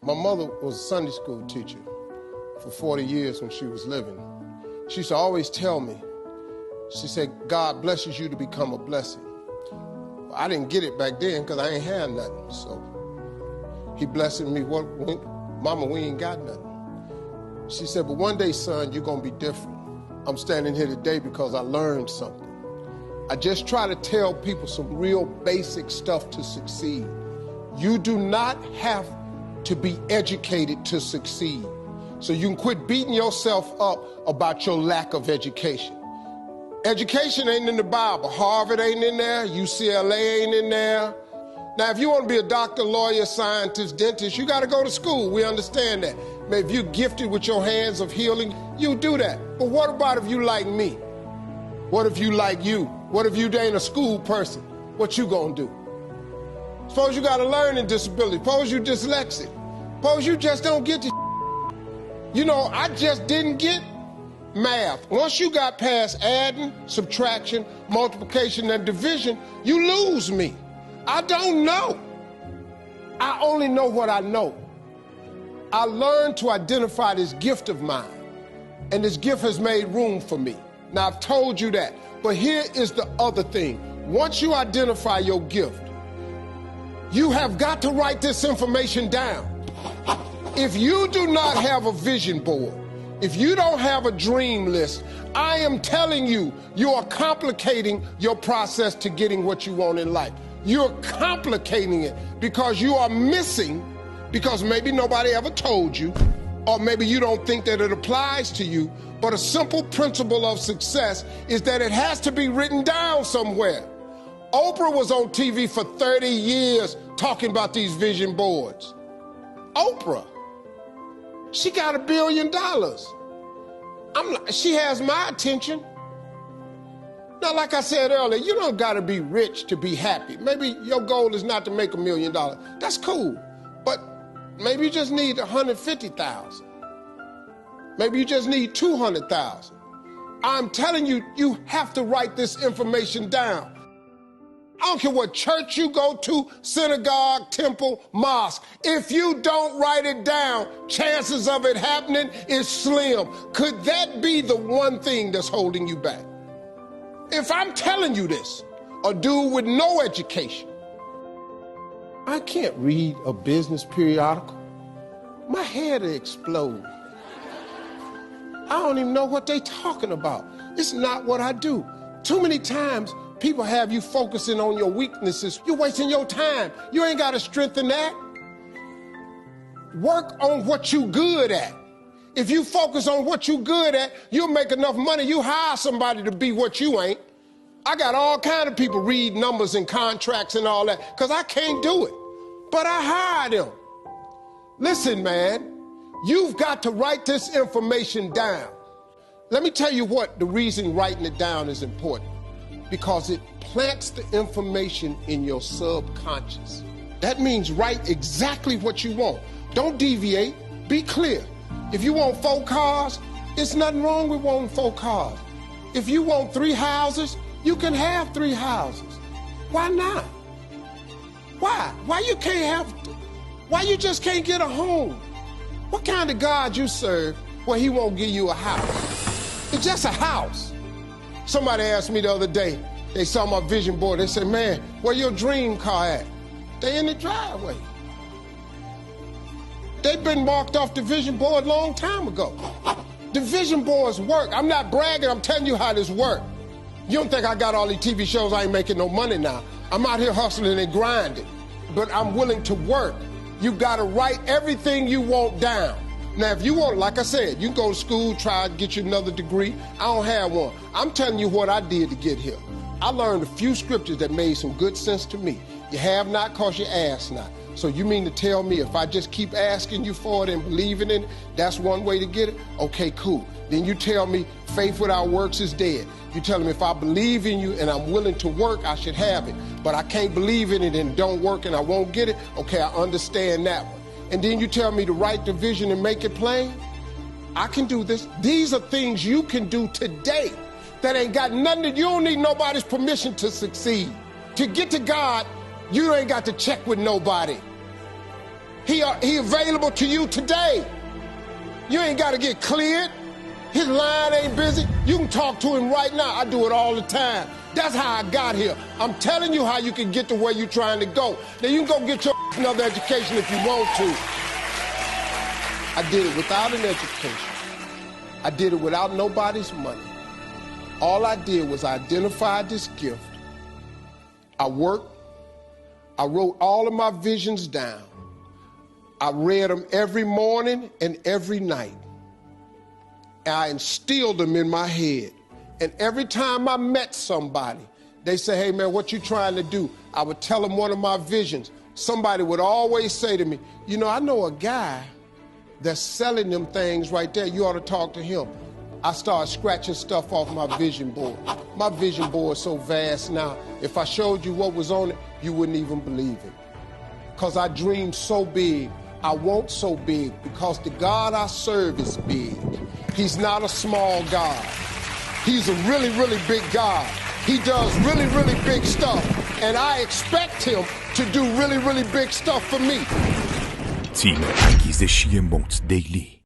My mother was a Sunday school teacher for 40 years when she was living. She used to always tell me, she said, God blesses you to become a blessing. Well, I didn't get it back then because I ain't had nothing. So he blessed me, Mama, we ain't got nothing. She said, but one day, son, you're going to be different. I'm standing here today because I learned something. I just try to tell people some real basic stuff to succeed. You do not have to be educated to succeed. So you can quit beating yourself up about your lack of education. Education ain't in the Bible. Harvard ain't in there. UCLA ain't in there. Now, if you want to be a doctor, lawyer, scientist, dentist, you got to go to school. We understand that. If you're gifted with your hands of healing, you do that. But what about if you like me? What if you like you? What if you ain't a school person? What you gonna do? Suppose you got a learning disability. Suppose you dyslexic. Suppose you just don't get the You know, I just didn't get math. Once you got past adding, subtraction, multiplication, and division, you lose me. I don't know. I only know what I know. I learned to identify this gift of mine, and this gift has made room for me. Now, I've told you that, but here is the other thing. Once you identify your gift, you have got to write this information down. If you do not have a vision board, if you don't have a dream list, I am telling you, you are complicating your process to getting what you want in life. You're complicating it because you are missing, because maybe nobody ever told you, or maybe you don't think that it applies to you, but a simple principle of success is that it has to be written down somewhere. Oprah was on TV for 30 years talking about these vision boards. Oprah, she got $1 billion. She has my attention. Now, like I said earlier, you don't got to be rich to be happy. Maybe your goal is not to make $1 million. That's cool. But maybe you just need 150,000. Maybe you just need 200,000. I'm telling you, you have to write this information down. I don't care what church you go to, synagogue, temple, mosque. If you don't write it down, chances of it happening is slim. Could that be the one thing that's holding you back? If I'm telling you this, a dude with no education, I can't read a business periodical. My head will explode. I don't even know what they talking about. It's not what I do. Too many times, people have you focusing on your weaknesses. You're wasting your time. You ain't got to strengthen that. Work on what you good at. If you focus on what you good at, you'll make enough money. You hire somebody to be what you ain't. I got all kind of people read numbers and contracts and all that because I can't do it. But I hire them. Listen, man, you've got to write this information down. Let me tell you what the reason writing it down is important. Because it plants the information in your subconscious. That means write exactly what you want. Don't deviate. Be clear. If you want 4 cars, it's nothing wrong with wanting 4 cars. If you want 3 houses, you can have 3 houses. Why not? Why? Why you can't have? Why you just can't get a home? What kind of God you serve where he won't give you a house? It's just a house. Somebody asked me the other day, they saw my vision board, they said, man, where your dream car at? They in the driveway. They've been marked off the vision board a long time ago. The vision boards work. I'm not bragging, I'm telling you how this works. You don't think I got all these TV shows, I ain't making no money now. I'm out here hustling and grinding, but I'm willing to work. You gotta write everything you want down. Now, if you want, like I said, you can go to school, try to get you another degree. I don't have one. I'm telling you what I did to get here. I learned a few scriptures that made some good sense to me. You have not because you ask not. So you mean to tell me if I just keep asking you for it and believing in it, that's one way to get it? Okay, cool. Then you tell me faith without works is dead. You tell me if I believe in you and I'm willing to work, I should have it. But I can't believe in it and don't work and I won't get it. Okay, I understand that one. And then you tell me to write the vision and make it plain? I can do this. These are things you can do today that ain't got nothing you don't need nobody's permission to succeed. To get to God, you ain't got to check with nobody. He available to you today. You ain't got to get cleared. His line ain't busy. You can talk to him right now. I do it all the time. That's how I got here. I'm telling you how you can get to where you're trying to go. Now you can go get your another education if you want to. I did it without an education. I did it without nobody's money. All I did was identify this gift. I worked. I wrote all of my visions down. I read them every morning and every night. I instilled them in my head. And every time I met somebody, they say, hey, man, what you trying to do? I would tell them one of my visions. Somebody would always say to me, you know, I know a guy that's selling them things right there. You ought to talk to him. I started scratching stuff off my vision board. My vision board is so vast now. If I showed you what was on it, you wouldn't even believe it. Because I dream so big. I want so big because the God I serve is big. He's not a small God. He's a really, really big God. He does really, really big stuff. And I expect him to do really, really big stuff for me. تیم انگیزشی موت دیلی